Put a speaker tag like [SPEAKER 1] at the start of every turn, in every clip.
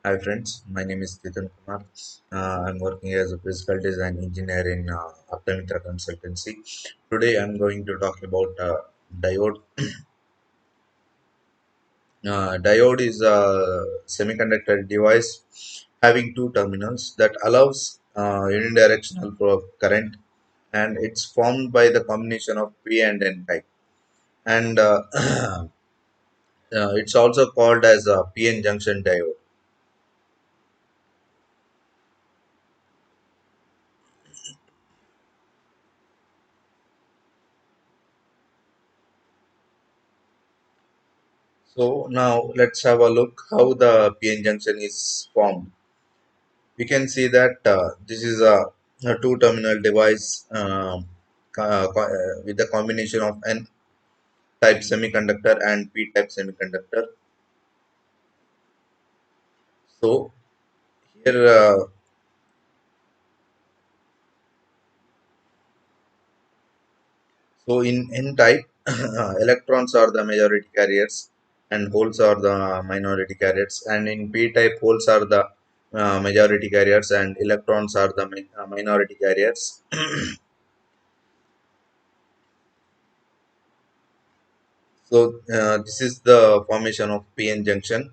[SPEAKER 1] Hi friends, my name is Ketan Kumar. I'm working as a physical design engineer in Aptamitra Consultancy. Today I'm going to talk about diode. Diode is a semiconductor device having two terminals that allows unidirectional flow of current, and it's formed by the combination of P and N type. And it's also called as a PN junction diode. So now let's have a look how the PN junction is formed. We can see that this is a two-terminal device with the combination of N-type semiconductor and P-type semiconductor. So here, so in N-type, electrons are the majority carriers and holes are the minority carriers, and in P-type, holes are the majority carriers and electrons are the minority carriers. So this is the formation of PN junction.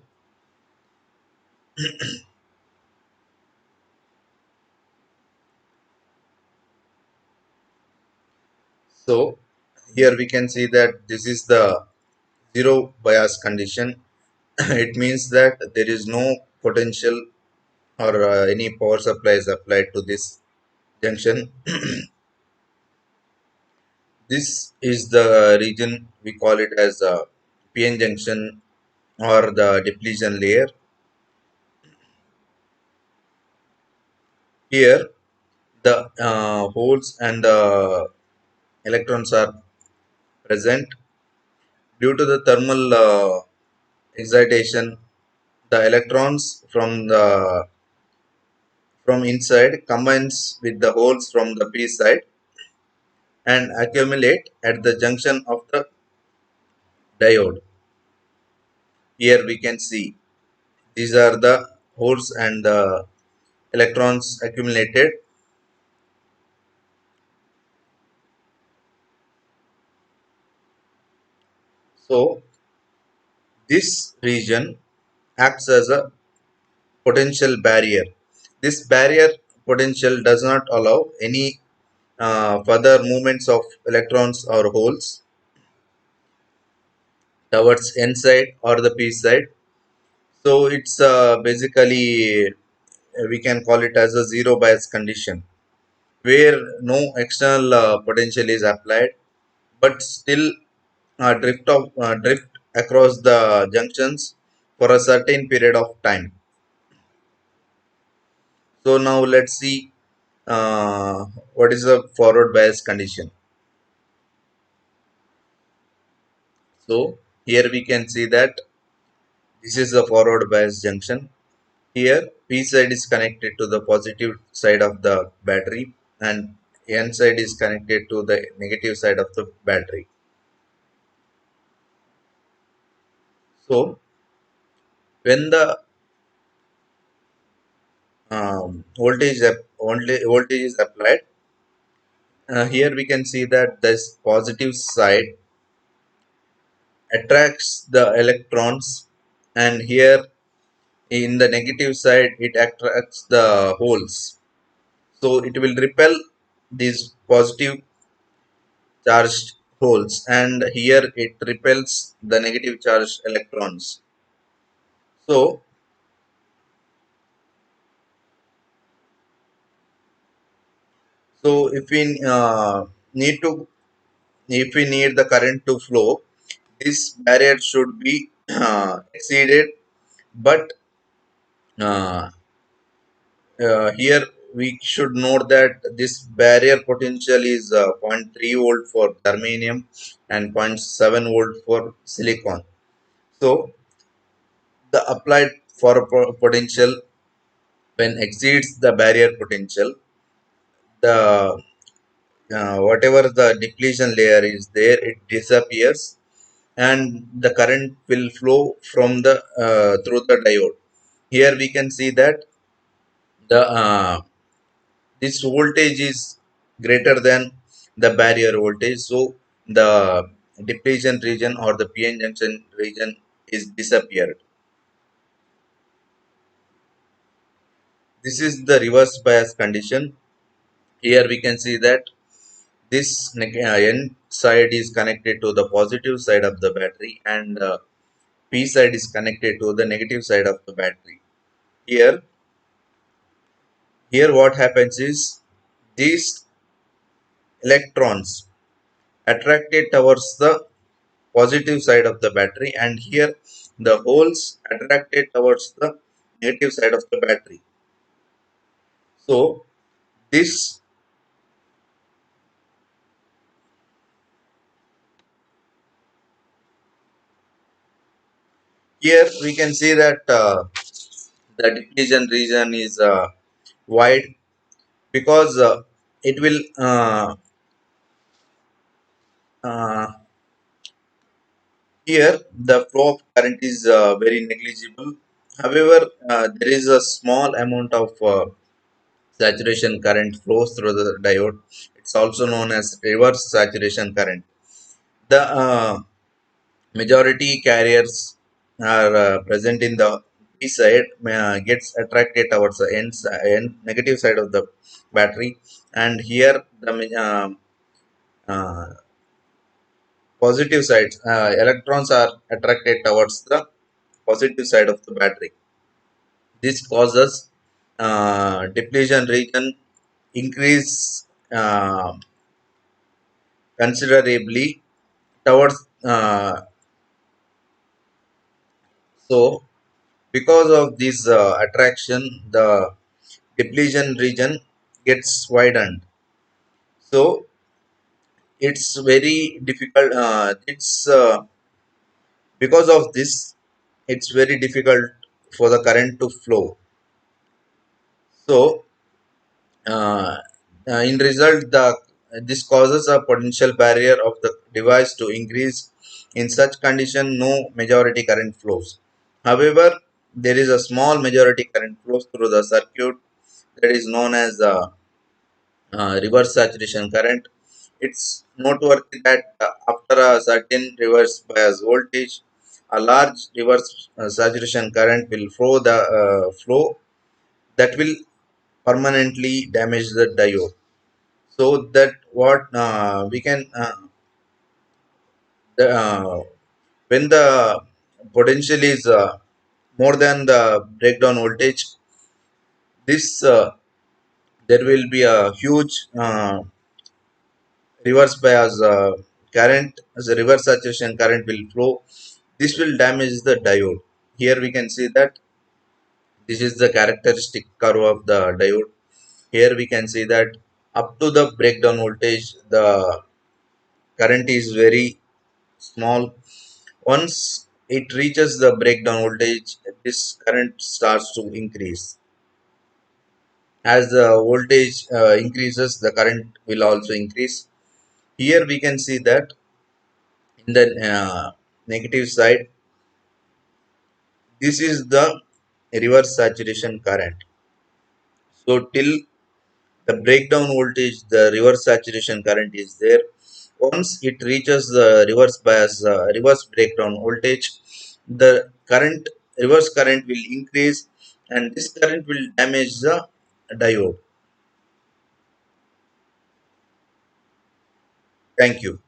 [SPEAKER 1] So here we can see that this is the zero bias condition. It means that there is no potential or any power supply is applied to this junction. This is the region we call it as a PN junction or the depletion layer. Here the holes and the electrons are present due to the thermal excitation. The electrons from inside combines with the holes from the p side and accumulate at the junction of the diode. Here we can see these are the holes and the electrons accumulated. So this region acts as a potential barrier. This barrier potential does not allow any further movements of electrons or holes towards n side or the p side. So it's basically we can call it as a zero bias condition where no external potential is applied, but still drift across the junctions for a certain period of time. So now let's see uh, what is a forward bias condition. So here we can see that this is a forward bias junction. Here, P side is connected to the positive side of the battery and N side is connected to the negative side of the battery. So, when the voltage is applied, here we can see that this positive side attracts the electrons, and here in the negative side it attracts the holes. So, it will repel these positive charged holes, and here it repels the negative charged electrons. So if we need to if we need the current to flow, this barrier should be exceeded, but uh, here we should note that this barrier potential is zero point 0.3 volt for germanium and zero point 0.7 volt for silicon. So the applied for potential when exceeds the barrier potential, the whatever the depletion layer is there, it disappears and the current will flow from the through the diode. Here we can see that the this voltage is greater than the barrier voltage, so the depletion region or the PN junction region is disappeared. This is the reverse bias condition. Here we can see that this N side is connected to the positive side of the battery, and P side is connected to the negative side of the battery. Here, here what happens is these electrons attracted towards the positive side of the battery, and here the holes attracted towards the negative side of the battery. So this here we can see that the depletion region is wide, because it will uh, here the flow of current is very negligible. However, there is a small amount of saturation current flows through the diode. It's also known as reverse saturation current. The majority carriers are present in the P side, gets attracted towards the negative side of the battery, and here the uh, positive side electrons are attracted towards the positive side of the battery. This causes depletion region increase considerably towards so because of this attraction, the depletion region gets widened. So it's very difficult. It's because of this, it's very difficult for the current to flow. So uh, in result, the this causes a potential barrier of the device to increase. In such condition, no majority current flows. However, there is a small majority current flows through the circuit, that is known as the reverse saturation current. It's noteworthy that after a certain reverse bias voltage, a large reverse saturation current will flow that will permanently damage the diode. So that what we can the, when the potential is more than the breakdown voltage, this there will be a huge reverse bias current, as a reverse saturation current will flow. This will damage the diode. Here we can see that this is the characteristic curve of the diode. Here we can see that up to the breakdown voltage, the current is very small. Once it reaches the breakdown voltage, this current starts to increase. As the voltage increases, the current will also increase. Here we can see that in the negative side, this is the reverse saturation current. So till the breakdown voltage, the reverse saturation current is there. Once it reaches the reverse bias, reverse breakdown voltage, the current, reverse current will increase, and this current will damage the diode. Thank you.